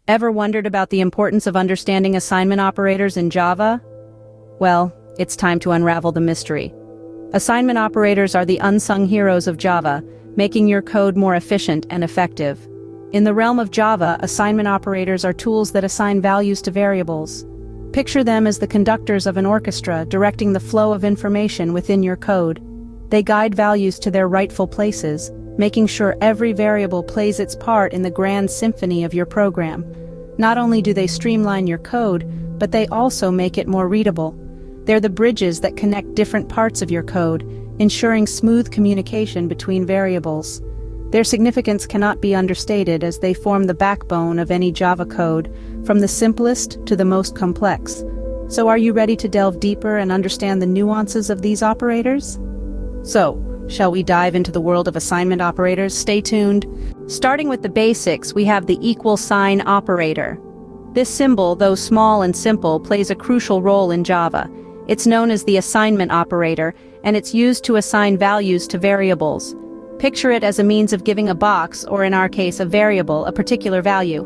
Ever wondered about the importance of understanding assignment operators in Java? Well, it's time to unravel the mystery. Assignment operators are the unsung heroes of Java, making your code more efficient and effective. In the realm of Java, assignment operators are tools that assign values to variables. Picture them as the conductors of an orchestra directing the flow of information within your code. They guide values to their rightful places, making sure every variable plays its part in the grand symphony of your program. Not only do they streamline your code, but they also make it more readable. They're the bridges that connect different parts of your code, ensuring smooth communication between variables. Their significance cannot be understated as they form the backbone of any Java code, from the simplest to the most complex. So are you ready to delve deeper and understand the nuances of these operators? So, shall we dive into the world of assignment operators? Stay tuned. Starting with the basics, we have the equal sign operator. This symbol, though small and simple, plays a crucial role in Java. It's known as the assignment operator, and it's used to assign values to variables. Picture it as a means of giving a box, or in our case a variable, a particular value.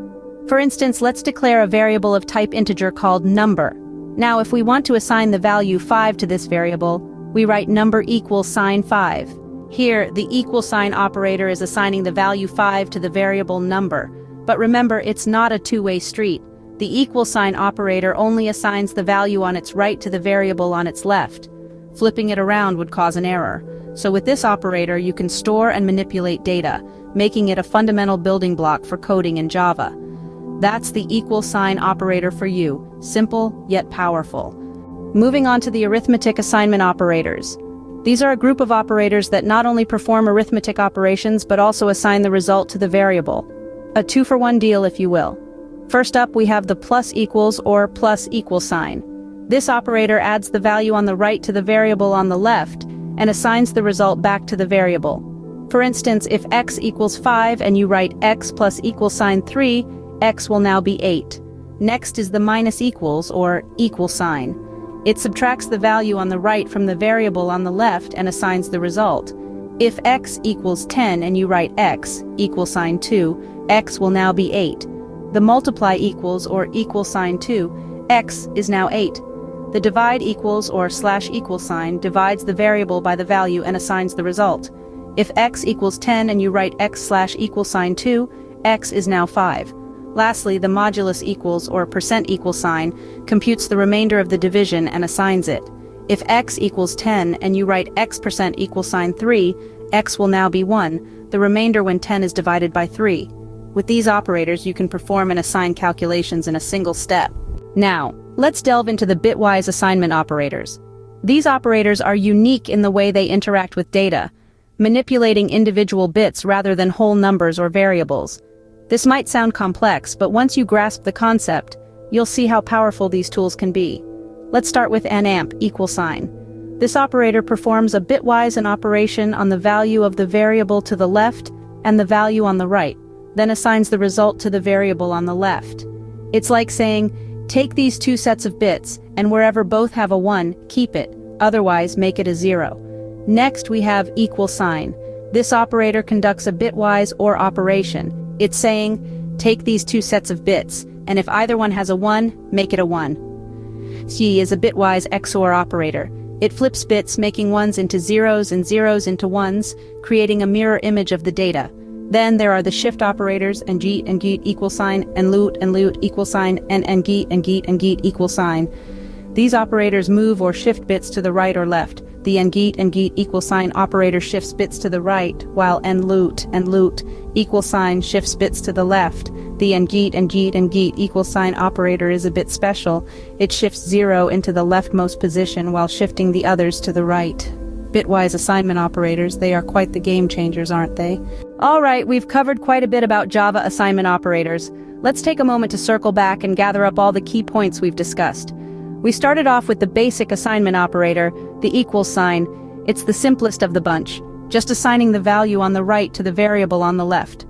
For instance, let's declare a variable of type integer called number. Now if we want to assign the value 5 to this variable, we write number equals sign 5. Here, the equal sign operator is assigning the value 5 to the variable number. But remember, it's not a two-way street. The equal sign operator only assigns the value on its right to the variable on its left. Flipping it around would cause an error. So with this operator, you can store and manipulate data, making it a fundamental building block for coding in Java. That's the equal sign operator for you, simple yet powerful. Moving on to the arithmetic assignment operators. These are a group of operators that not only perform arithmetic operations but also assign the result to the variable. A two-for-one deal, if you will. First up, we have the plus equals or plus equal sign. This operator adds the value on the right to the variable on the left and assigns the result back to the variable. For instance, if x equals 5 and you write x plus equal sign 3, x will now be 8. Next is the minus equals or equal sign. It subtracts the value on the right from the variable on the left and assigns the result. If x equals 10 and you write x equal sign 2, x will now be 8. The multiply equals or equal sign 2, x is now 8. The divide equals or slash equal sign divides the variable by the value and assigns the result. If x equals 10 and you write x slash equal sign 2, x is now 5. Lastly, the modulus equals or percent equal sign computes the remainder of the division and assigns it. If x equals 10 and you write x percent equal sign 3, x will now be 1, the remainder when 10 is divided by 3. With these operators, you can perform and assign calculations in a single step. Now, let's delve into the bitwise assignment operators. These operators are unique in the way they interact with data, manipulating individual bits rather than whole numbers or variables. This might sound complex, but once you grasp the concept, you'll see how powerful these tools can be. Let's start with namp equal sign. This operator performs a bitwise operation on the value of the variable to the left and the value on the right, then assigns the result to the variable on the left. It's like saying, take these two sets of bits, and wherever both have a 1, keep it, otherwise make it a 0. Next we have equal sign. This operator conducts a bitwise OR operation. It's saying, take these two sets of bits, and if either one has a 1, make it a 1. C is a bitwise XOR operator. It flips bits, making 1s into 0s and 0s into 1s, creating a mirror image of the data. Then there are the shift operators, and geet equal sign, and loot equal sign, and geet equal sign. These operators move or shift bits to the right or left. The geet equal sign operator shifts bits to the right, while loot equal sign shifts bits to the left. The geet equal sign operator is a bit special. It shifts 0 into the leftmost position while shifting the others to the right. Bitwise assignment operators, they are quite the game changers, aren't they? Alright, we've covered quite a bit about Java assignment operators. Let's take a moment to circle back and gather up all the key points we've discussed. We started off with the basic assignment operator, the equal sign. It's the simplest of the bunch, just assigning the value on the right to the variable on the left.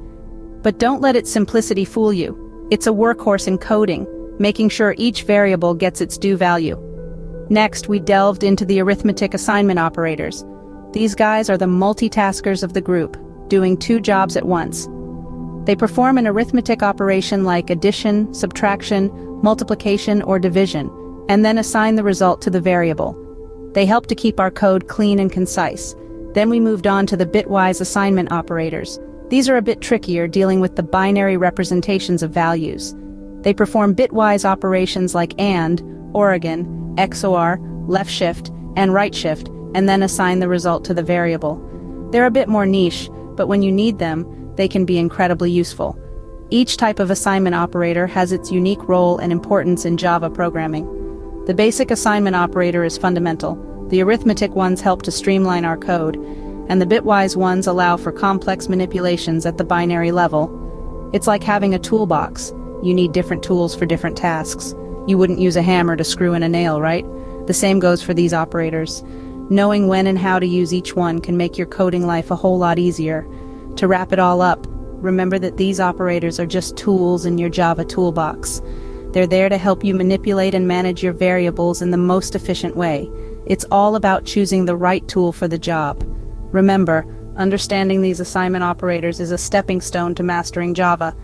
But don't let its simplicity fool you. It's a workhorse in coding, making sure each variable gets its due value. Next, we delved into the arithmetic assignment operators. These guys are the multitaskers of the group, doing two jobs at once. They perform an arithmetic operation like addition, subtraction, multiplication, or division, and then assign the result to the variable. They help to keep our code clean and concise. Then we moved on to the bitwise assignment operators. These are a bit trickier, dealing with the binary representations of values. They perform bitwise operations like AND, OR, XOR, left shift, and right shift, and then assign the result to the variable. They're a bit more niche, but when you need them, they can be incredibly useful. Each type of assignment operator has its unique role and importance in Java programming. The basic assignment operator is fundamental. The arithmetic ones help to streamline our code, and the bitwise ones allow for complex manipulations at the binary level. It's like having a toolbox. You need different tools for different tasks. You wouldn't use a hammer to screw in a nail, right? The same goes for these operators. Knowing when and how to use each one can make your coding life a whole lot easier. To wrap it all up, remember that these operators are just tools in your Java toolbox. They're there to help you manipulate and manage your variables in the most efficient way. It's all about choosing the right tool for the job. Remember, understanding these assignment operators is a stepping stone to mastering Java.